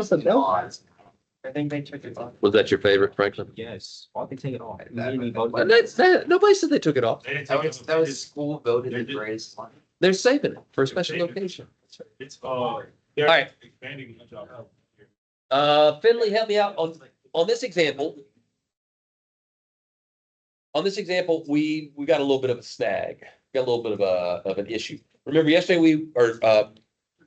I think they took it off. Was that your favorite, Franklin? Yes. Why they take it off? Well, nobody said they took it off. That was school voted the greatest line. They're saving it for a special location. It's All right. expanding the job. Finley, help me out on this example. On this example, we got a little bit of a snag, got a little bit of an issue. Remember yesterday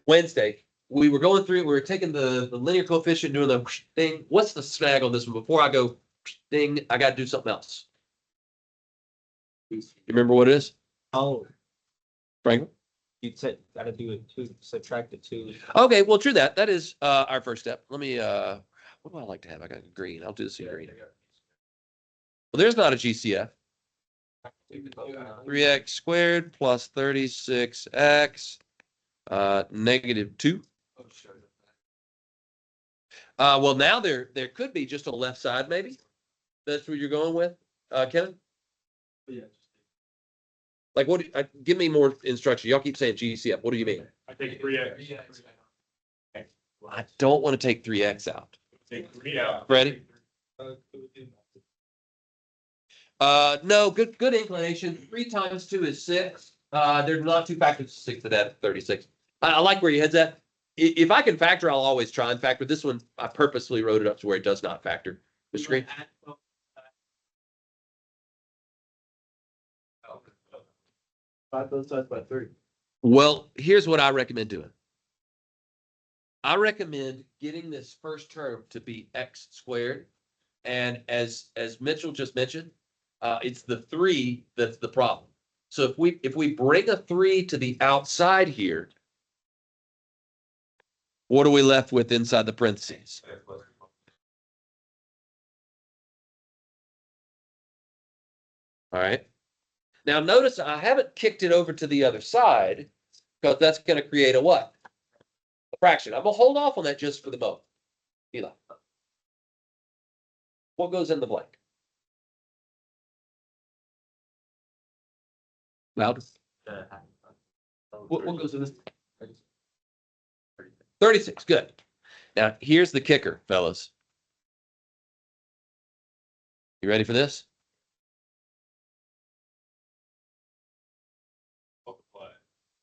Wednesday, we were going through, we were taking the linear coefficient, doing the thing. What's the snag on this one? Before I go thing, I got to do something else. You remember what it is? Oh, Franklin? you said gotta do it two, subtract the two. Okay, well, true that. That is our first step. Let me, what do I like to have? I got green. I'll do this in green. Well, there's not a GCF. 3x squared plus 36x negative 2. Well, now there could be just on the left side, maybe. That's what you're going with, Kevin? Yeah. Like, what? Give me more instruction. Y'all keep saying GCF. What do you mean? I take 3x. I don't want to take 3x out. Take 3 out. Ready? No, good inclination. 3 times 2 is 6. There's not 2 factors to 6 to that 36. I like where your head's at. If I can factor, I'll always try and factor. This one, I purposely wrote it up to where it does not factor. Mr. Green? Divide both sides by 3. Well, here's what I recommend doing. I recommend getting this first term to be x squared. And as Mitchell just mentioned, it's the 3 that's the problem. So if we bring a 3 to the outside here, what are we left with inside the parentheses? All right. Now notice I haven't kicked it over to the other side because that's going to create a what? A fraction. I'm going to hold off on that just for the moment. Eli. What goes in the blank? Loud. What goes in this? 36. Good. Now, here's the kicker, fellas. You ready for this?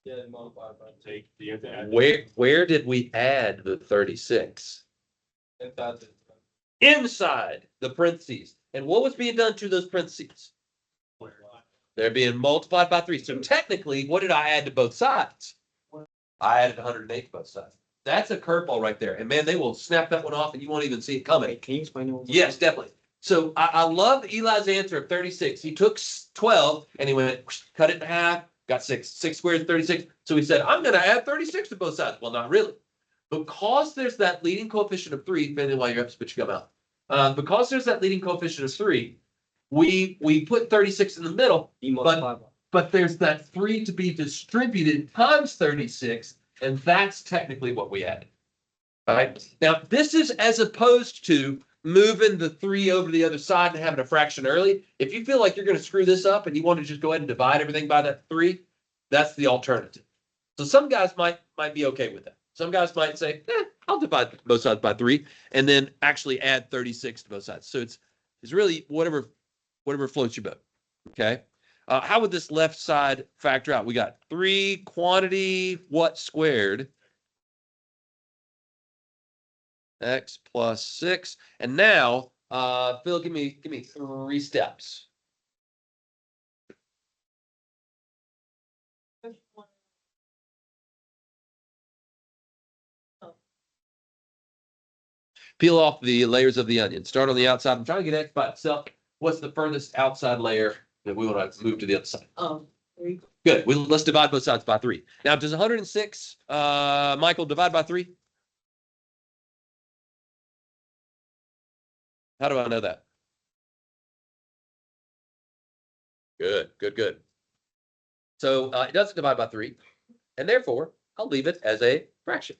Yeah, multiply by take the Where did we add the 36? Inside the parentheses. And what was being done to those parentheses? They're being multiplied by 3. So technically, what did I add to both sides? I added 108 to both sides. That's a curveball right there. And man, they will snap that one off and you won't even see it coming. Can you explain it? Yes, definitely. So I love Eli's answer of 36. He took 12 and he went, cut it in half, got 6. 6 squared is 36. So he said, I'm going to add 36 to both sides. Well, not really. Because there's that leading coefficient of 3, depending on why you're up, spit your gum out. Because there's that leading coefficient of 3, we put 36 in the middle, but there's that 3 to be distributed times 36, and that's technically what we added. All right. Now, this is as opposed to moving the 3 over to the other side and having a fraction early. If you feel like you're going to screw this up and you want to just go ahead and divide everything by that 3, that's the alternative. So some guys might be okay with that. Some guys might say, I'll divide both sides by 3 and then actually add 36 to both sides. So it's really whatever floats your boat. Okay. How would this left side factor out? We got 3 quantity what squared? X plus 6. And now, Phil, give me 3 steps. Peel off the layers of the onion. Start on the outside. I'm trying to get X by itself. What's the furthest outside layer that we want to move to the other side? 3. Good. Let's divide both sides by 3. Now, does 106, Michael, divide by 3? How do I know that? Good. So it doesn't divide by 3, and therefore I'll leave it as a fraction.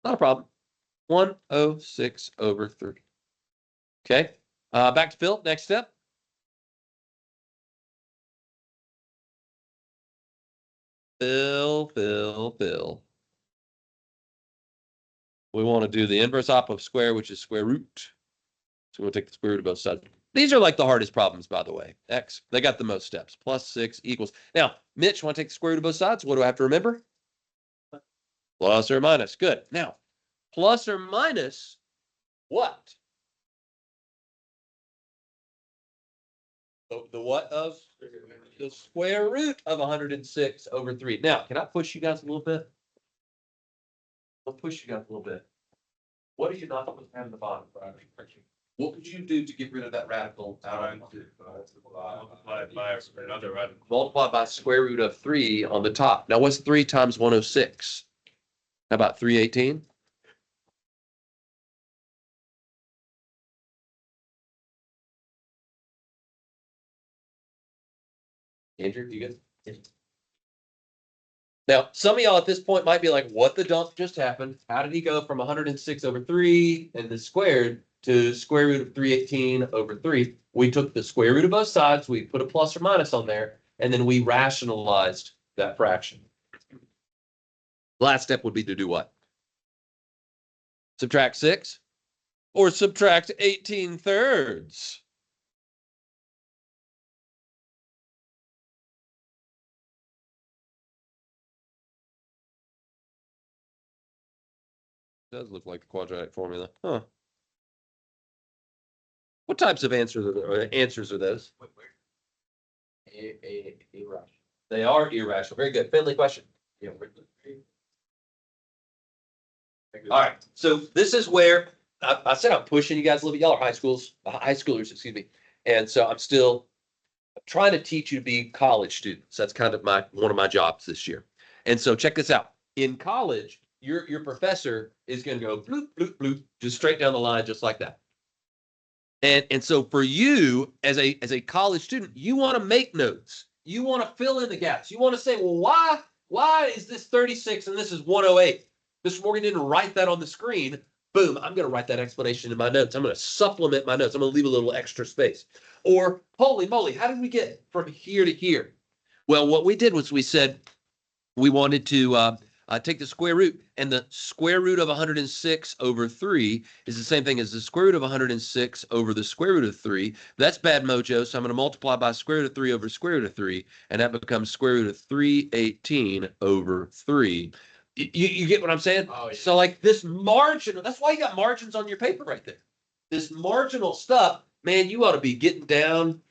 Not a problem. 106 over 3. Okay. Back to Phil. Next step. Phil. we want to do the inverse op of square, which is square root. So we'll take the square root of both sides. These are like the hardest problems, by the way. X, they got the most steps. Plus 6 equals. Now, Mitch, want to take the square root of both sides? What do I have to remember? Plus or minus. Good. Now, plus or minus what? The what of? The square root of 106 over 3. Now, can I push you guys a little bit? I'll push you guys a little bit. What are you not supposed to have in the bottom? What would you do to get rid of that radical? Multiplied by another radical. Multiply by square root of 3 on the top. Now, what's 3 times 106? How about 318? Andrew, you good? Now, some of y'all at this point might be like, what the dump just happened? How did he go from 106 over 3 and the squared to square root of 318 over 3? We took the square root of both sides, we put a plus or minus on there, and then we rationalized that fraction. Last step would be to do what? Subtract 6 or subtract 18/3. Does look like the quadratic formula, huh? What types of answers are those? Irrational. They are irrational. Very good. Finley question. Yeah. All right. So this is where I said I'm pushing you guys a little bit. Y'all are high schoolers, excuse me. And so I'm still trying to teach you to be college students. That's kind of one of my jobs this year. And so check this out. In college, your professor is going to go bloop, bloop, bloop, just straight down the line, just like that. And so for you as a college student, you want to make notes. You want to fill in the gaps. You want to say, well, why is this 36 and this is 108? Mr. Morgan didn't write that on the screen. Boom, I'm going to write that explanation in my notes. I'm going to supplement my notes. I'm going to leave a little extra space. Or, holy moly, how did we get from here to here? Well, what we did was we said we wanted to take the square root, and the square root of 106 over 3 is the same thing as the square root of 106 over the square root of 3. That's bad mojo, so I'm going to multiply by square root of 3 over square root of 3, and that becomes square root of 318 over 3. You get what I'm saying? Oh, yeah. So like this marginal, that's why you got margins on your paper right there. This marginal stuff, man, you ought to be getting down,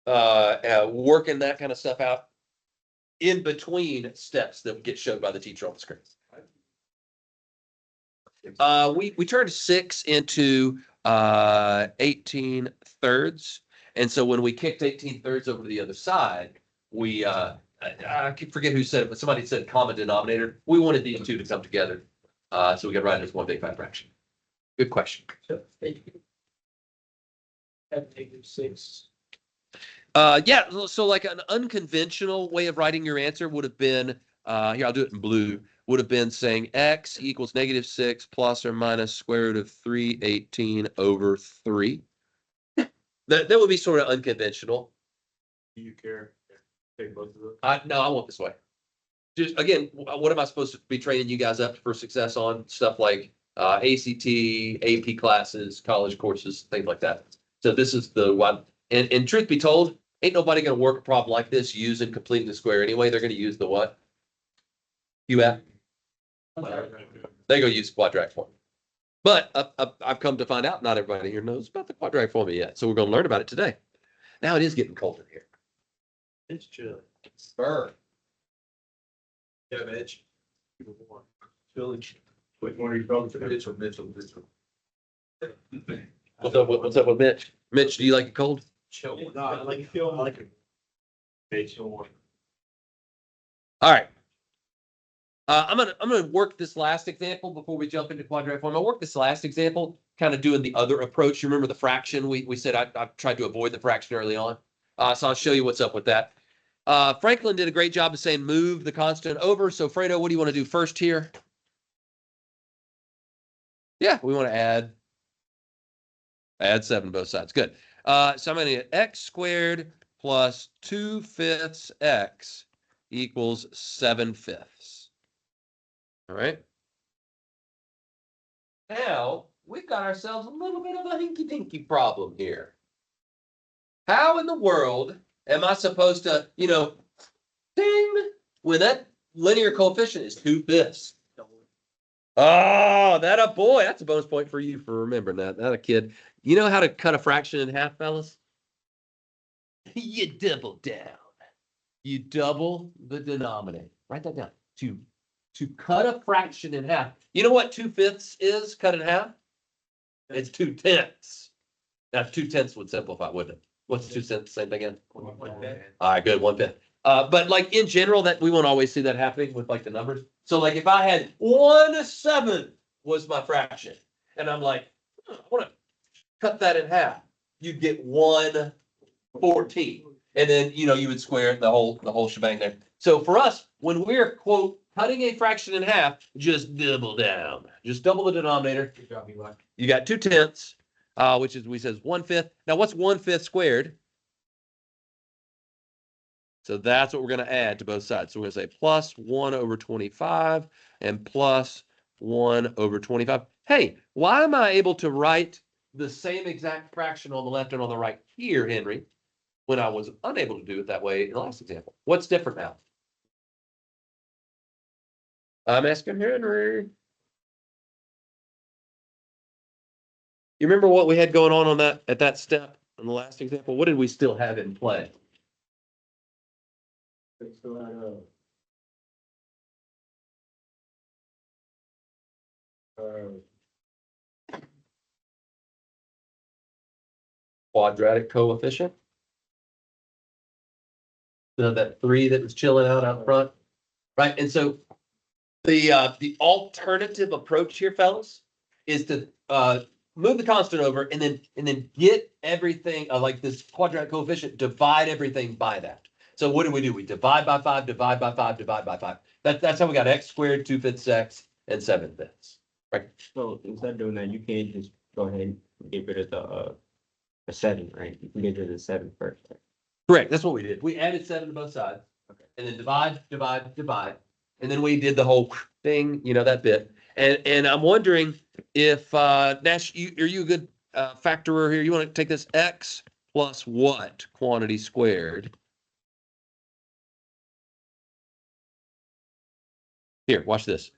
working that kind of stuff out in between steps that get showed by the teacher on the screen. We turned 6 into 18/3. And so when we kicked 18/3 over to the other side, we I forget who said it, but somebody said common denominator. We wanted these two to come together. So we could write it as one big fat fraction. Good question. -6. Yeah, so like an unconventional way of writing your answer would have been, here, I'll do it in blue, would have been saying x equals -6 plus or minus square root of 318 over 3. That would be sort of unconventional. Do you care? Take both of those. No, I want this way. Just again, what am I supposed to be training you guys up for success on? Stuff like ACT, AP classes, college courses, things like that. So this is the one. And truth be told, ain't nobody going to work a problem like this using completing the square anyway. They're going to use the what? QF. They go use quadratic formula. But I've come to find out not everybody here knows about the quadratic formula yet. So we're going to learn about it today. Now it is getting colder here. It's chilly. Spur. Yeah, Mitch. Chilly. Wait, what are you talking to? Mitchell. What's up with Mitch? Mitch, do you like it cold? Chill. No, I like it. Mitchell. All right. I'm gonna work this last example before we jump into quadratic form. I'll work this last example, kind of doing the other approach. You remember the fraction? We said I tried to avoid the fraction early on. So I'll show you what's up with that. Franklin did a great job of saying move the constant over. So Fredo, what do you want to do first here? Yeah, we want to add 7 both sides. Good. So I'm going to get x squared plus 2/5 x equals 7/5. All right. now we've got ourselves a little bit of a hinky-dinky problem here. How in the world am I supposed to, ding, when that linear coefficient is 2/5? Oh, that a boy. That's a bonus point for you for remembering that. That a kid. You know how to cut a fraction in half, fellas? You double down. You double the denominator. Write that down. To cut a fraction in half. You know what 2/5 is cut in half? It's 2/10. Now 2/10 would simplify, wouldn't it? What's 2/10? Same thing again? All right, good. 1/5. But like in general, that we won't always see that happening with like the numbers. So like if I had 1/7 was my fraction, and I'm like, I want to cut that in half, you'd get 1/14. And then you would square the whole shebang there. So for us, when we're quote cutting a fraction in half, just double down. Just double the denominator. Good job, Eli. You got 2/10, which is we says 1/5. Now what's 1/5 squared? So that's what we're going to add to both sides. So we're going to say plus 1/25 and plus 1/25. Hey, why am I able to write the same exact fraction on the left and on the right here, Henry, when I was unable to do it that way in the last example? What's different now? I'm asking Henry. You remember what we had going on that at that step in the last example? What did we still have in play? Quadratic coefficient. So that 3 that was chilling out front, right? And so the alternative approach here, fellas, is to move the constant over and then get everything like this quadratic coefficient, divide everything by that. So what do? We divide by 5, divide by 5, divide by 5. That's how we got x squared, 2/5 x, and 7/5. Right. So instead of doing that, you can't just go ahead and get rid of the 7, right? You can get rid of the 7 first. Right? Correct. That's what we did. We added 7 to both sides. Okay. And then divide, divide, divide. And then we did the whole thing, that bit. And I'm wondering if Nash, are you a good factorer here? You want to take this x plus what quantity squared? Here, watch this.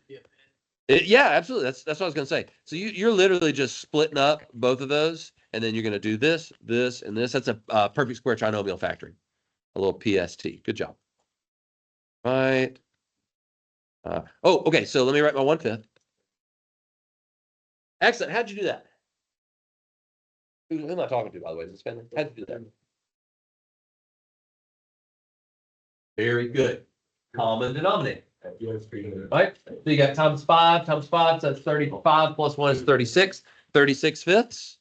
Yeah, absolutely. That's what I was going to say. So you're literally just splitting up both of those, and then you're going to do this, this, and this. That's a perfect square trinomial factoring. A little PST. Good job. Right. Okay. So let me write my 1/5. Excellent. How'd you do that? Who am I talking to, by the way? Is this Finley? How'd you do that? Very good. Common denominator. Right? So you got times 5, so that's 35 plus 1 is 36. 36/5.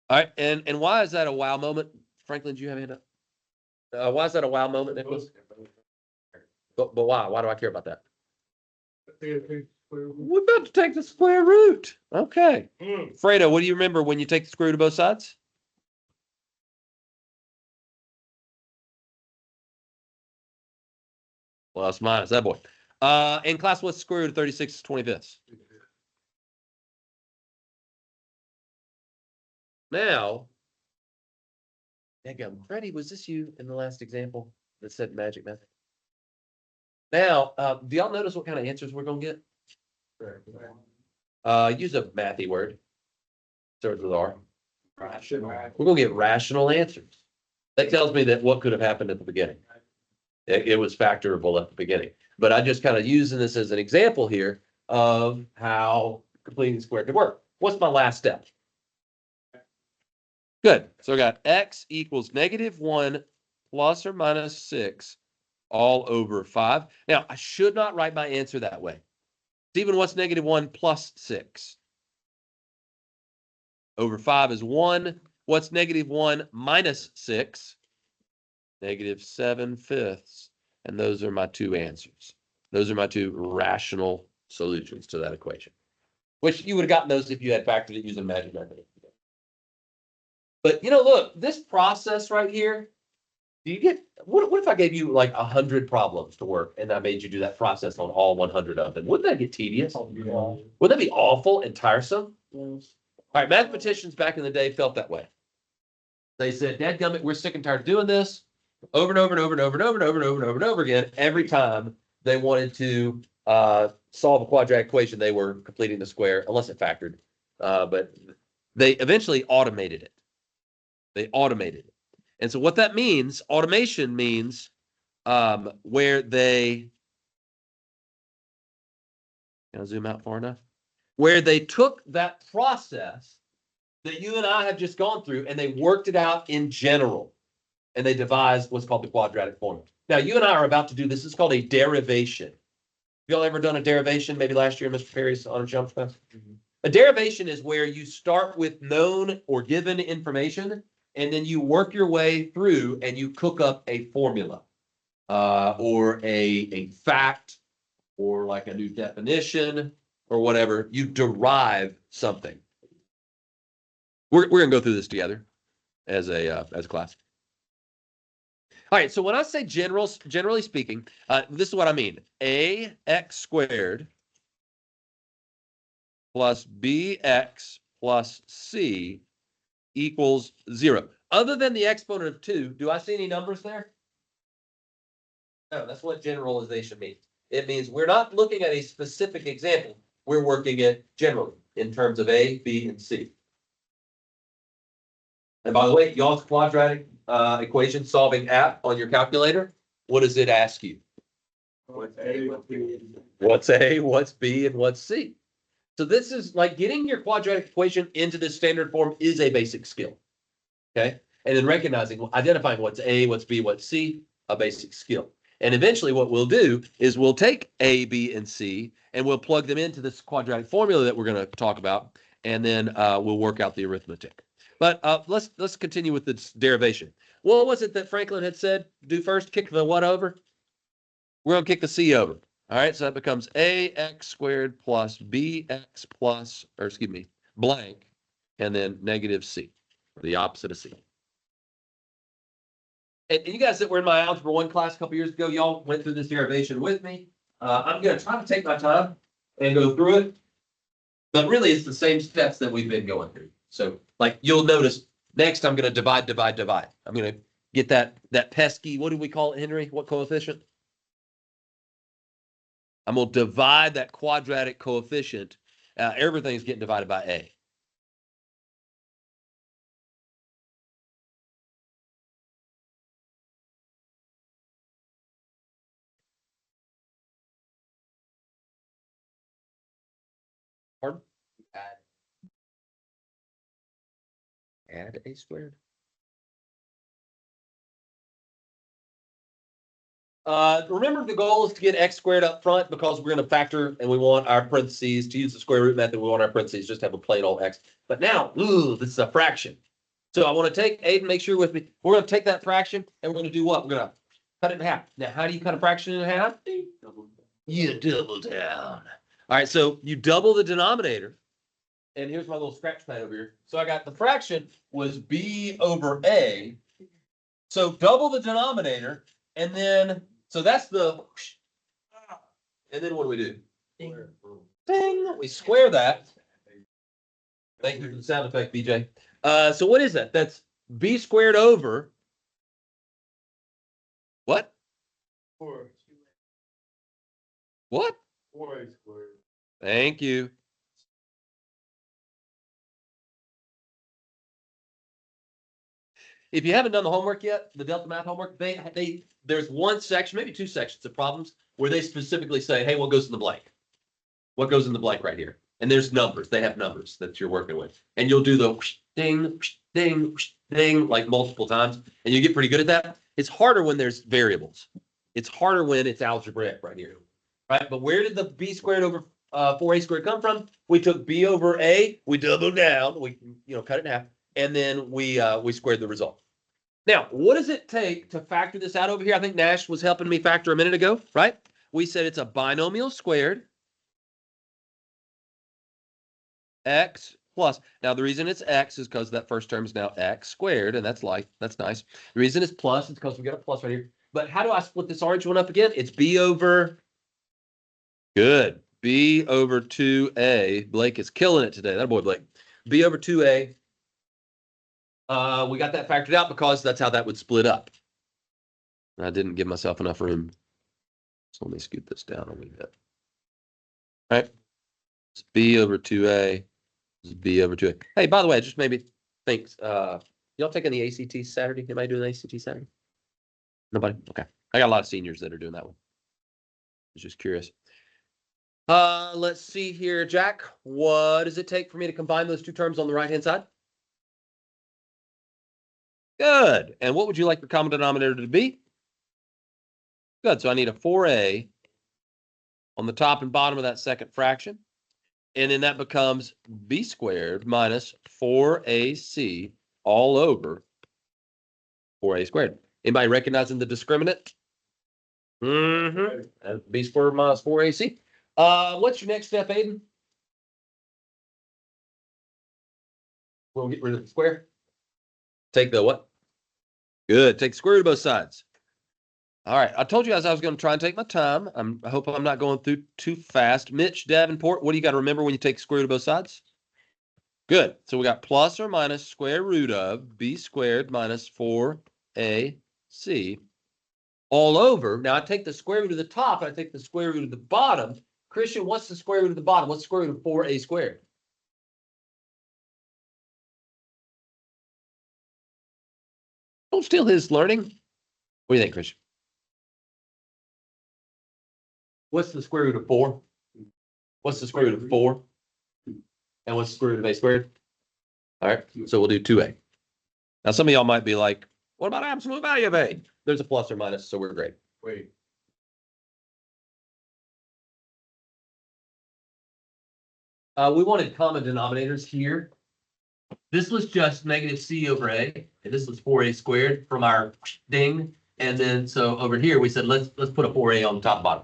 All right. And why is that a wow moment? Franklin, do you have a hand up? Why is that a wow moment, Nicholas? But why? Why do I care about that? We're about to take the square root. Okay. Fredo, what do you remember when you take the square root of both sides? Plus minus, that boy. In class, what's the square root of 36 25ths? Now, Freddie, was this you in the last example that said magic method? Now, do y'all notice what kind of answers we're going to get? Use a mathy word. Starts with R. We're going to get rational answers. That tells me that what could have happened at the beginning. It was factorable at the beginning. But I just kind of using this as an example here of how completing the square could work. What's my last step? Good. So I got x equals -1 plus or minus 6 all over 5. Now, I should not write my answer that way. Stephen, what's -1 plus 6? Over 5 is 1. What's -1 minus 6? -7/5. And those are my two answers. Those are my two rational solutions to that equation. Which you would have gotten those if you had factored it using magic method. But look, this process right here, Do you get, what if I gave you like 100 problems to work and I made you do that process on all 100 of them? Wouldn't that get tedious? Wouldn't that be awful and tiresome? All right, mathematicians back in the day felt that way. They said, dadgummit, we're sick and tired of doing this over and over and over and over and over and over and over and over and over again. Every time they wanted to solve a quadratic equation, they were completing the square, unless it factored. But they eventually automated it. They automated it. And so what that means, automation means where they, can I zoom out far enough? Where they took that process that you and I have just gone through and they worked it out in general. And they devised what's called the quadratic formula. Now, you and I are about to do this. It's called a derivation. Have y'all ever done a derivation? Maybe last year, Mr. Perry's on a jump class. A derivation is where you start with known or given information, and then you work your way through and you cook up a formula or a fact or like a new definition or whatever. You derive something. We're going to go through this together as a class. All right, so when I say generally speaking, this is what I mean. AX squared plus BX plus C equals 0. Other than the exponent of 2, do I see any numbers there? No, that's what generalization means. It means we're not looking at a specific example. We're working it generally in terms of A, B, and C. And by the way, y'all's quadratic equation solving app on your calculator, what does it ask you? What's A, what's B? What's A, what's B, and what's C? So this is like getting your quadratic equation into this standard form is a basic skill. Okay. And then recognizing, identifying what's A, what's B, what's C, a basic skill. And eventually what we'll do is we'll take A, B, and C, and we'll plug them into this quadratic formula that we're going to talk about. And then we'll work out the arithmetic. But let's continue with this derivation. What was it that Franklin had said? Do first, kick the what over? We're going to kick the C over. All right, so that becomes AX squared plus BX plus, or excuse me, blank, and then negative C, the opposite of C. And you guys that were in my Algebra 1 class a couple years ago, y'all went through this derivation with me. I'm going to try to take my time and go through it. But really, it's the same steps that we've been going through. So, like, you'll notice next I'm going to divide. I'm going to get that pesky, what do we call it, Henry? What coefficient? I'm going to divide that quadratic coefficient. Everything's getting divided by A. Pardon? Add A squared. Remember the goal is to get X squared up front because we're going to factor and we want our parentheses to use the square root method. We want our parentheses just to have a plain old X. But now, this is a fraction. So I want to take Aiden, make sure you're with me. We're going to take that fraction and we're going to do what? We're going to cut it in half. Now, how do you cut a fraction in half? You double down. All right, so you double the denominator. And here's my little scratch pad over here. So I got the fraction was B over A. So double the denominator. And then, so that's the, and then what do we do? Ding. We square that. Thank you for the sound effect, BJ. So what is that? That's B squared over. What? 4. What? 4A squared. Thank you. If you haven't done the homework yet, the Delta Math homework, there's one section, maybe 2 sections of problems where they specifically say, hey, what goes in the blank? What goes in the blank right here? And there's numbers. They have numbers that you're working with. And you'll do the ding, ding, ding, like multiple times. And you get pretty good at that. It's harder when there's variables. It's harder when it's algebraic right here. Right? But where did the B squared over 4A squared come from? We took B over A, we doubled down, we cut it in half, and then we squared the result. Now, what does it take to factor this out over here? I think Nash was helping me factor a minute ago, right? We said it's a binomial squared. X plus. Now, the reason it's x is because that first term is now x squared, and that's nice. The reason it's plus is because we got a plus right here. But how do I split this orange one up again? It's b over, good, b over 2a. Blake is killing it today. That boy, Blake. B over 2a. We got that factored out because that's how that would split up. I didn't give myself enough room. So let me scoot this down a wee bit. All right. It's b over 2a. It's b over 2a. Hey, by the way, just maybe think, y'all taking the ACT Saturday? Anybody doing the ACT Saturday? Nobody? Okay. I got a lot of seniors that are doing that one. I was just curious. Let's see here, Jack. What does it take for me to combine those two terms on the right-hand side? Good. And what would you like the common denominator to be? Good. So I need a 4a on the top and bottom of that second fraction. And then that becomes b squared minus 4ac all over 4a squared. Anybody recognizing the discriminant? Mm-hmm. B squared minus 4ac. What's your next step, Aiden? We'll get rid of the square. Take the what? Good. Take the square root of both sides. All right. I told you guys I was going to try and take my time. I hope I'm not going through too fast. Mitch Davenport, what do you got to remember when you take the square root of both sides? Good. So we got plus or minus square root of b squared minus 4ac all over. Now I take the square root of the top and I take the square root of the bottom. Christian, what's the square root of the bottom? What's the square root of 4a squared? Don't steal his learning. What do you think, Christian? What's the square root of 4? What's the square root of 4? And what's the square root of a squared? All right, so we'll do 2a. Now, some of y'all might be like, what about absolute value of a? There's a plus or minus, so we're great. Wait. We wanted common denominators here. This was just negative c over a, and this was 4a squared from our ding. And then so over here we said let's put a 4a on the top and bottom.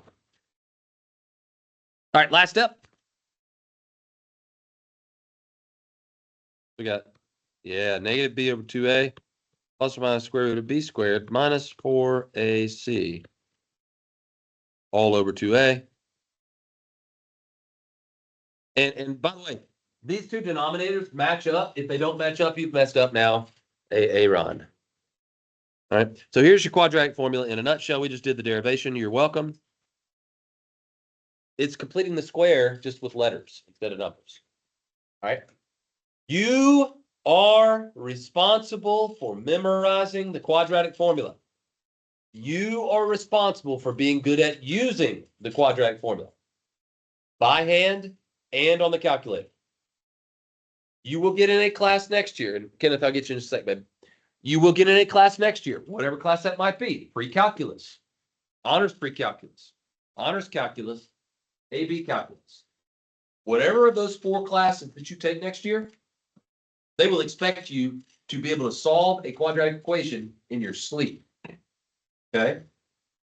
All right, last step. We got, yeah, negative b over 2a plus or minus square root of b squared minus 4ac all over 2a. And by the way, these two denominators match up. If they don't match up, you've messed up now, Aaron. All right, so here's your quadratic formula in a nutshell. We just did the derivation. You're welcome. It's completing the square just with letters instead of numbers. All right. You are responsible for memorizing the quadratic formula. You are responsible for being good at using the quadratic formula by hand and on the calculator. You will get in a class next year, and Kenneth, I'll get you in a sec, babe. You will get in a class next year, whatever class that might be, pre-calculus, honors pre-calculus, honors calculus, AB calculus. Whatever of those 4 classes that you take next year, they will expect you to be able to solve a quadratic equation in your sleep. Okay?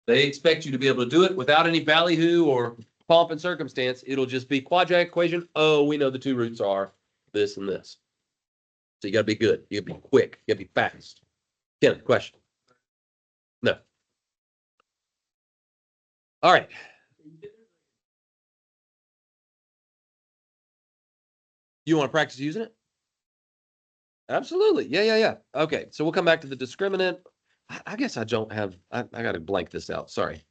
They expect you to be able to do it without any ballyhoo or pomp and circumstance. It'll just be quadratic equation. Oh, we know the 2 roots are this and this. So you got to be good. You got to be quick. You got to be fast. Kenneth, question? No. All right. You want to practice using it? Absolutely. Yeah. Okay, so we'll come back to the discriminant. I guess I don't have, I got to blank this out. Sorry.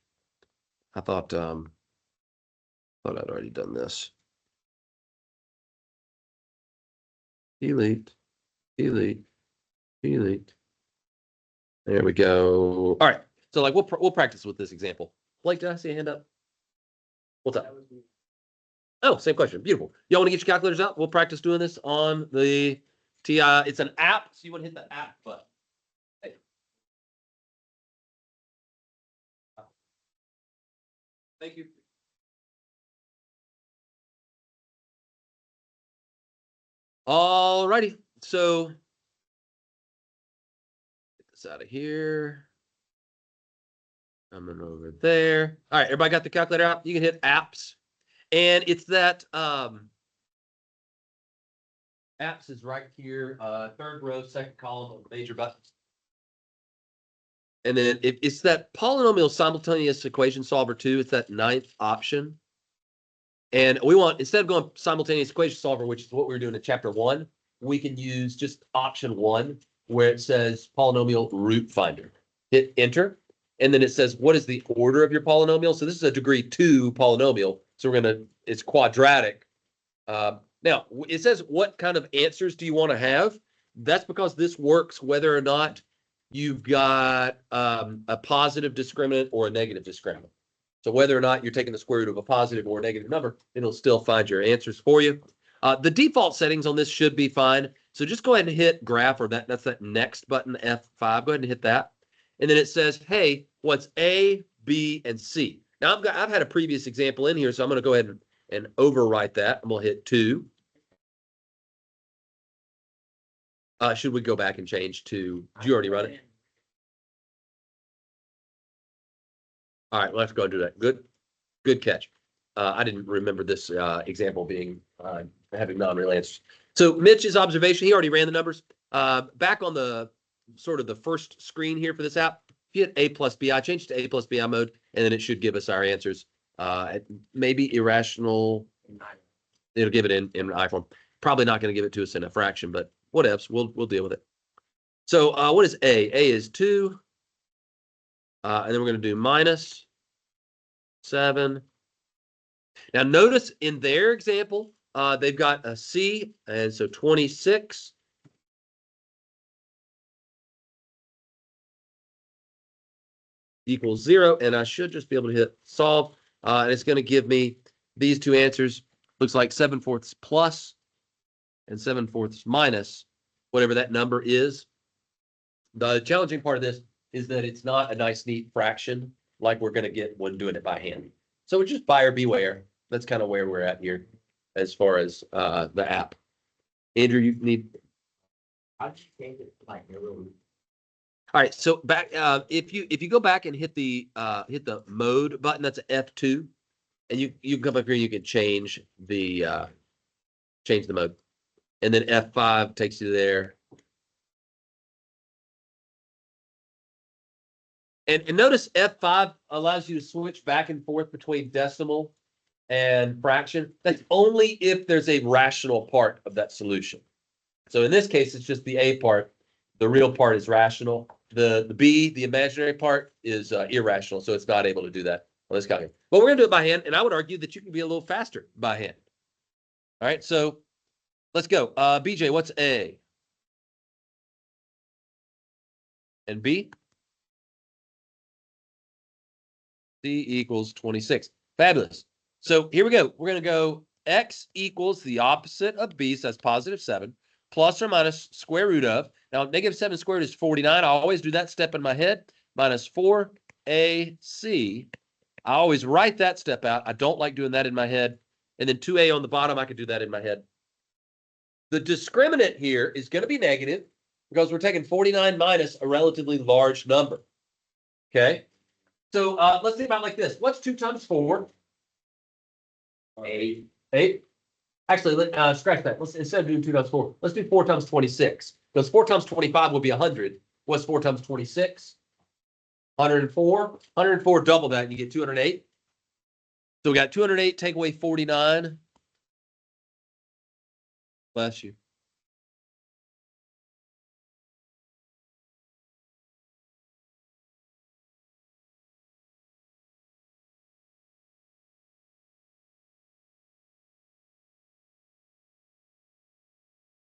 I thought I'd already done this. Delete. There we go. All right. So like we'll practice with this example. Blake, did I see a hand up? What's up? Oh, same question. Beautiful. Y'all want to get your calculators out? We'll practice doing this on the TI. It's an app, so you want to hit the app button. Hey. Thank you. All righty. So get this out of here. Coming over there. All right, everybody got the calculator out? You can hit apps. And it's that Apps is right here, third row, second column of major buttons. And then if it's that polynomial simultaneous equation solver 2, it's that 9th option. And we want, instead of going simultaneous equation solver, which is what we were doing in chapter 1, we can use just option 1, where it says polynomial root finder. Hit enter. And then it says, what is the order of your polynomial? So this is a degree 2 polynomial. So we're going to, it's quadratic. Now, it says, what kind of answers do you want to have? That's because this works whether or not you've got a positive discriminant or a negative discriminant. So whether or not you're taking the square root of a positive or a negative number, it'll still find your answers for you. The default settings on this should be fine. So just go ahead and hit graph, or that's that next button, F5. Go ahead and hit that. And then it says, hey, what's A, B, and C? Now I've had a previous example in here, so I'm going to go ahead and overwrite that. I'm going to hit 2. Should we go back and change to, did you already run it? All right, let's go and do that. Good catch. I didn't remember this example being having non-real answers. So Mitch's observation, he already ran the numbers. Back on the sort of the first screen here for this app, if you hit A plus B, I changed to A plus BI mode, and then it should give us our answers. Maybe irrational. It'll give it in I form. Probably not going to give it to us in a fraction, but whatevs. We'll deal with it. So what is A? A is 2. And then we're going to do minus 7. Now notice in their example, they've got a C, and so 26 equals 0, and I should just be able to hit solve, and it's going to give me these two answers. Looks like 7/4 plus and 7/4 minus, whatever that number is. The challenging part of this is that it's not a nice, neat fraction like we're going to get when doing it by hand. So it's just buyer beware. That's kind of where we're at here as far as the app. Andrew, you need. I'll just change it like a little. All right, so back if you go back and hit the mode button, that's an F2, and you can come up here and you can change the mode, and then F5 takes you there. And notice F5 allows you to switch back and forth between decimal and fraction. That's only if there's a rational part of that solution. So in this case, it's just the A part. The real part is rational. The B, the imaginary part, is irrational, so it's not able to do that on this calculator. But we're going to do it by hand, and I would argue that you can be a little faster by hand. All right, so let's go. BJ, what's A? And B? C equals 26. Fabulous. So here we go. We're going to go X equals the opposite of B, so that's positive 7, plus or minus square root of. Now, negative 7 squared is 49. I always do that step in my head. Minus 4AC. I always write that step out. I don't like doing that in my head. And then 2A on the bottom, I could do that in my head. The discriminant here is going to be negative because we're taking 49 minus a relatively large number. Okay? So let's think about it like this. What's 2 times 4? 8. 8? Actually, scratch that. Let's, instead of doing 2 times 4, let's do 4 times 26. Because 4 times 25 will be 100. What's 4 times 26? 104. 104, double that, and you get 208. So we got 208, take away 49. Bless you.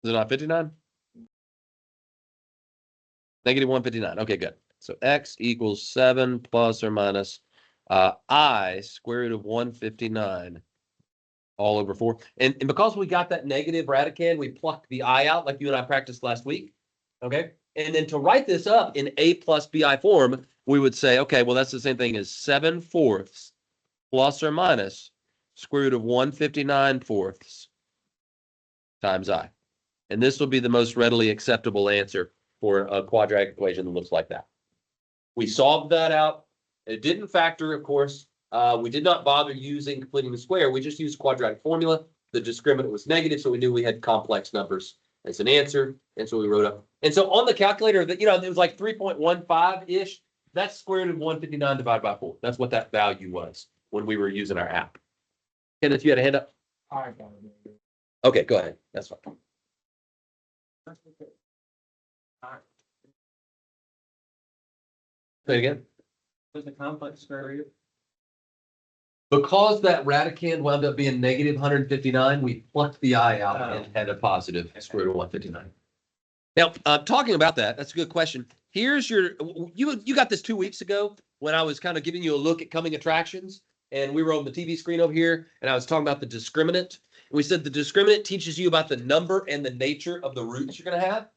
Is it not 59? Negative 159. Okay, good. So X equals 7 plus or minus I square root of 159 all over 4. And because we got that negative radicand, we plucked the I out like you and I practiced last week. Okay. And then to write this up in A plus BI form, we would say, okay, well, that's the same thing as 7/4 plus or minus square root of 159/4 times I. And this will be the most readily acceptable answer for a quadratic equation that looks like that. We solved that out. It didn't factor, of course. We did not bother using completing the square. We just used quadratic formula. the discriminant was negative, so we knew we had complex numbers as an answer, and so we wrote up. And so on the calculator, that it was like 3.15-ish. That's square root of 159 divided by 4. That's what that value was when we were using our app. Kenneth, you had a hand up? I got it. Okay, go ahead. That's fine. That's okay. All right. Say it again. There's a complex square root. Because that radicand wound up being negative 159, we plucked the I out and had a positive square root of 159. Now, talking about that, that's a good question. Here's you got this 2 weeks ago when I was kind of giving you a look at coming attractions, and we were on the TV screen over here, and I was talking about the discriminant. And we said the discriminant teaches you about the number and the nature of the roots you're going to have.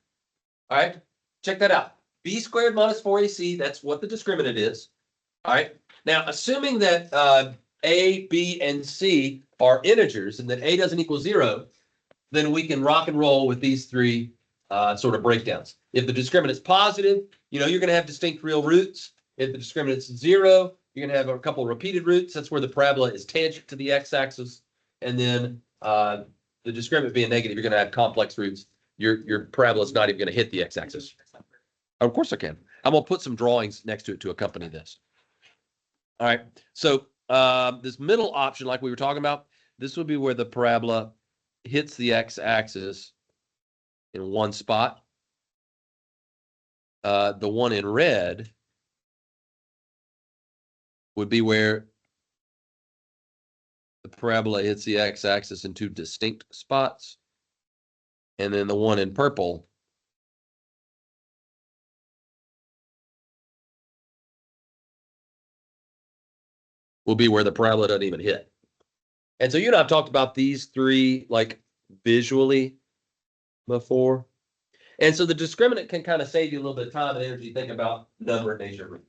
All right, check that out. B squared minus 4AC, that's what the discriminant is. All right, now assuming that A, B, and C are integers and that A doesn't equal 0, then we can rock and roll with these three sort of breakdowns. If the discriminant is positive, you're going to have distinct real roots. If the discriminant is 0, you're going to have a couple of repeated roots. That's where the parabola is tangent to the x-axis. And then the discriminant being negative, you're going to have complex roots. Your parabola is not even going to hit the x-axis. Of course I can. I'm going to put some drawings next to it to accompany this. All right. So this middle option, like we were talking about, this would be where the parabola hits the x-axis in one spot. The one in red would be where the parabola hits the x-axis in two distinct spots. And then the one in purple will be where the parabola doesn't even hit. And so I've talked about these three like visually before. And so the discriminant can kind of save you a little bit of time and energy thinking about number and nature.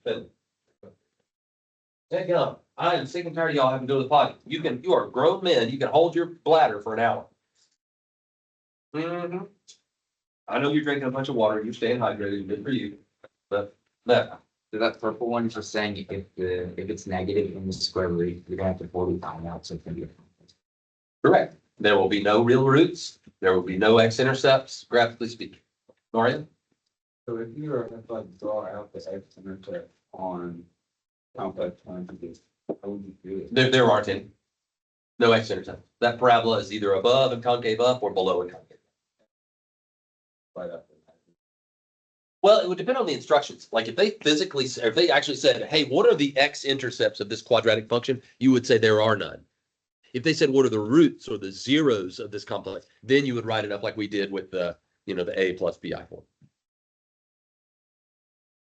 Heck no, I am sick and tired of y'all having to go to the potty. You are grown men. You can hold your bladder for an hour. Mm-hmm. I know you're drinking a bunch of water. You're staying hydrated. Good for you. But no. So that purple one is just saying if it's negative in the square root, you're gonna have to fully find out something. Correct. There will be no real roots. There will be no x-intercepts, graphically speaking. Mario? So if you were to draw out the x-intercept on complex quantities, how would you do it? There aren't any. No x-intercept. That parabola is either above and concave up or below and concave. Right up. Well, it would depend on the instructions. Like if they actually said, hey, what are the x-intercepts of this quadratic function? You would say there are none. If they said, what are the roots or the zeros of this complex? Then you would write it up like we did with the A plus BI form.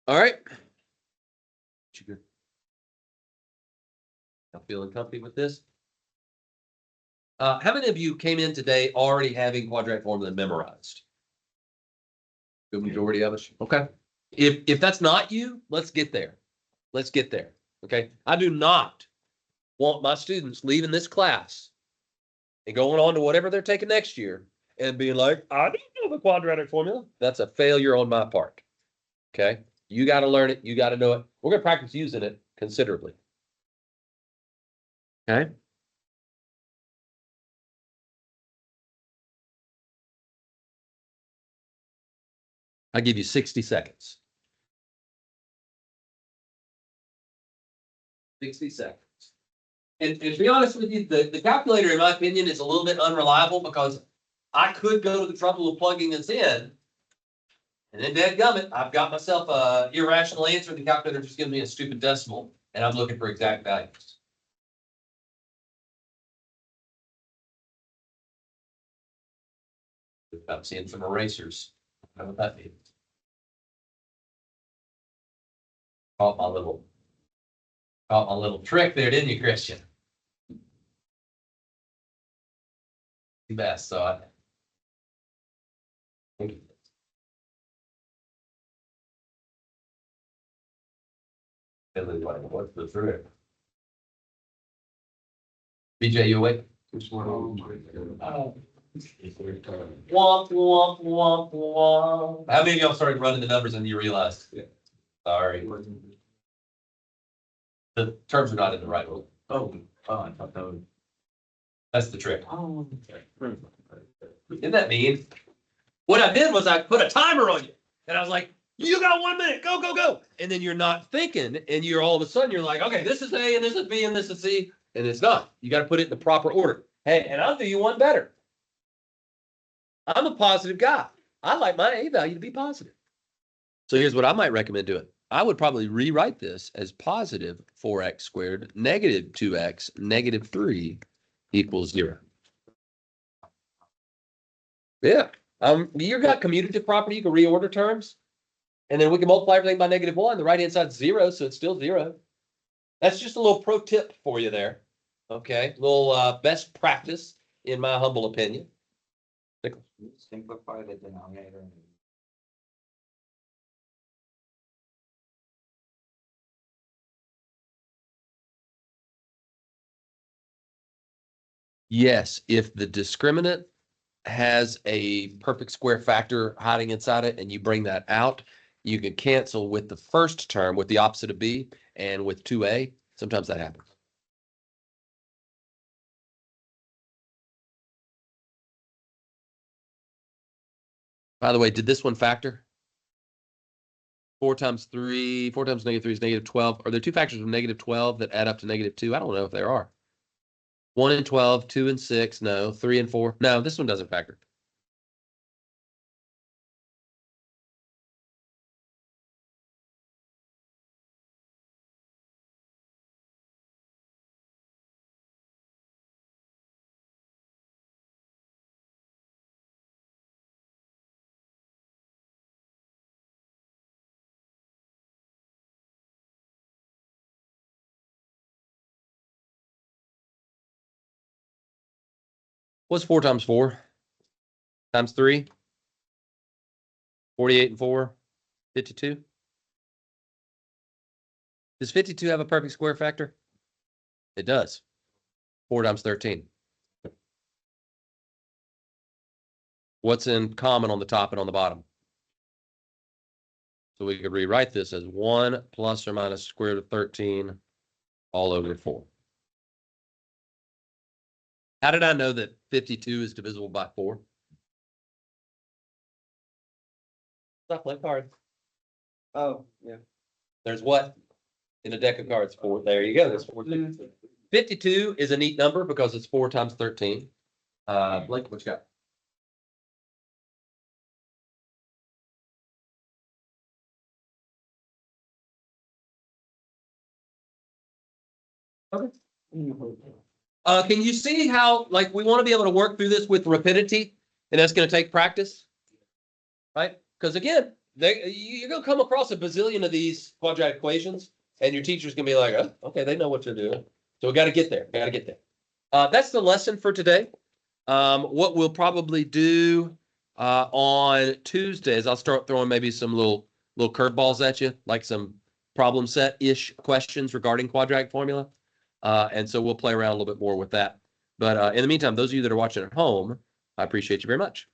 All right. You good? I'm feeling comfy with this. How many of you came in today already having quadratic formula memorized? Good majority of us. Okay. If that's not you, let's get there. Let's get there. Okay. I do not want my students leaving this class and going on to whatever they're taking next year and being like, I don't know the quadratic formula. That's a failure on my part. Okay. You got to learn it. You got to know it. We're going to practice using it considerably. Okay. I give you 60 seconds. 60 seconds. And to be honest with you, the calculator, in my opinion, is a little bit unreliable because I could go to the trouble of plugging this in. And then dadgummit, I've got myself an irrational answer. The calculator just gives me a stupid decimal, and I'm looking for exact values. I'm seeing some erasers. How would that be? Caught my little trick there, didn't you, Christian? The best, so I think what's the trick? BJ, you awake? Oh. Womp, womp, womp, womp. How many of y'all started running the numbers and you realized? Yeah. Sorry. The terms are not in the right order. Oh, I thought that was. That's the trick. Oh. Isn't that mean? What I did was I put a timer on you, and I was like, "You got 1 minute, go, go, go!" And then you're not thinking, and you're all of a sudden you're like, "Okay, this is A, and this is B, and this is C," and it's not. You got to put it in the proper order. Hey, and I'll do you one better. I'm a positive guy. I like my A value to be positive. So here's what I might recommend doing. I would probably rewrite this as positive 4x squared, negative 2x, negative 3 equals 0. Yeah. You got commutative property. You can reorder terms. And then we can multiply everything by -1. The right-hand side's 0, so it's still 0. That's just a little pro tip for you there. Okay. Little best practice, in my humble opinion. Simplify the denominator. Yes, if the discriminant has a perfect square factor hiding inside it and you bring that out, you can cancel with the first term with the opposite of B and with 2A. Sometimes that happens. By the way, did this one factor? 4 times -3 is -12. Are there two factors of -12 that add up to -2? I don't know if there are. 1 and 12, 2 and 6, no. 3 and 4, no. This one doesn't factor. What's 4 times 4? Times 3? 48 and 4? 52? Does 52 have a perfect square factor? It does. 4 times 13. What's in common on the top and on the bottom? So we could rewrite this as 1 plus or minus square root of 13 all over 4. How did I know that 52 is divisible by 4? Stop play cards. Oh, yeah. There's what? In a deck of cards, 4. There you go. There's 4. 52 is a neat number because it's 4 times 13. Blake, what you got? Okay. Can you see how, like, we want to be able to work through this with rapidity, and that's going to take practice, right? Because again, you're going to come across a bazillion of these quadratic equations, and your teacher's going to be like, "Oh, okay, they know what to do." So we got to get there. We got to get there. That's the lesson for today. What we'll probably do on Tuesday is I'll start throwing maybe some little curveballs at you, like some problem set-ish questions regarding quadratic formula. And so we'll play around a little bit more with that. But in the meantime, those of you that are watching at home, I appreciate you very much.